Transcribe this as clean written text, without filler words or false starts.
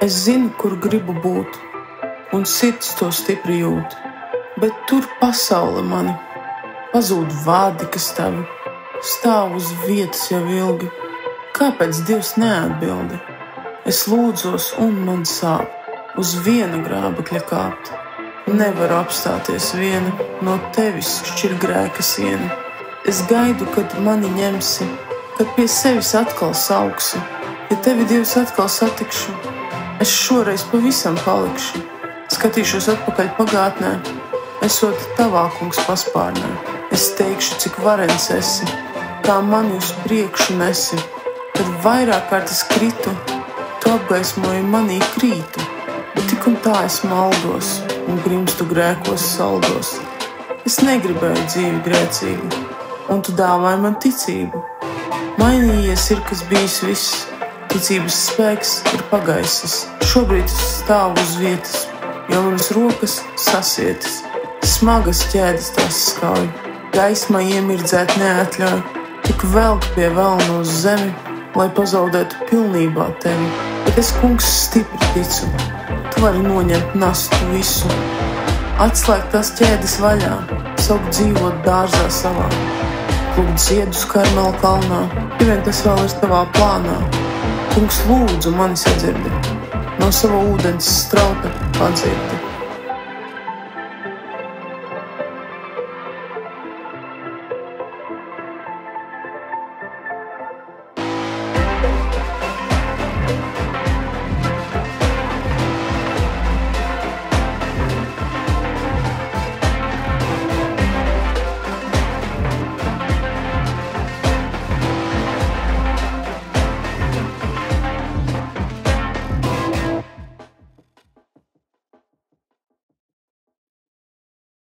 Es zinu, kur gribu būt, un sirds to stipri jūt, bet tur pasaule mani, pazūd vārdi, kas tavi, stāv uz vietas jau ilgi. Kāpēc Dievs neatbildi? Es lūdzos un man sāp, uz viena grābekļa kāpt. Nevaru apstāties viena, no tevis šķir grēka siena. Es gaidu, kad mani ņemsi, kad pie sevis atkal saugsi. Ja tevi, Dievs, atkal satikšu, es šoreiz pavisam palikšu. Skatīšos atpakaļ pagātnē, esot tavā, kungs, paspārnē. Es teikšu, cik varens esi, kā mani uz priekšu nesi. Kad vairāk kārt es kritu, tu apgaismoji manī krītu. Bet tik un tā es maldos un grimstu grēkos saldos. Es negribēju dzīvi grēcīgu, un tu dāvāji man ticību. Mainījies ir, kas bijis viss, ticības spēks ir pagaisis. Šobrīd es stāvu uz vietas, jo manas rokas sasietas. Smagas ķēdes tās skauj, gaismā iemirdzēt neatļauj. Tik velk pie velna uz zemi, lai pazaudētu pilnībā tevi. Bet es, kungs, stipri ticu, tu vari noņemt nastu visu. Atslēgt tās ķēdes vaļā, saukt dzīvot dārzā savā. Lūgt ziedus Karmela kalnā, ja vien tas vēl ir tavā plānā. Kungs, lūdzu mani sadzirdi, no sava ūdens strauta padzirdi.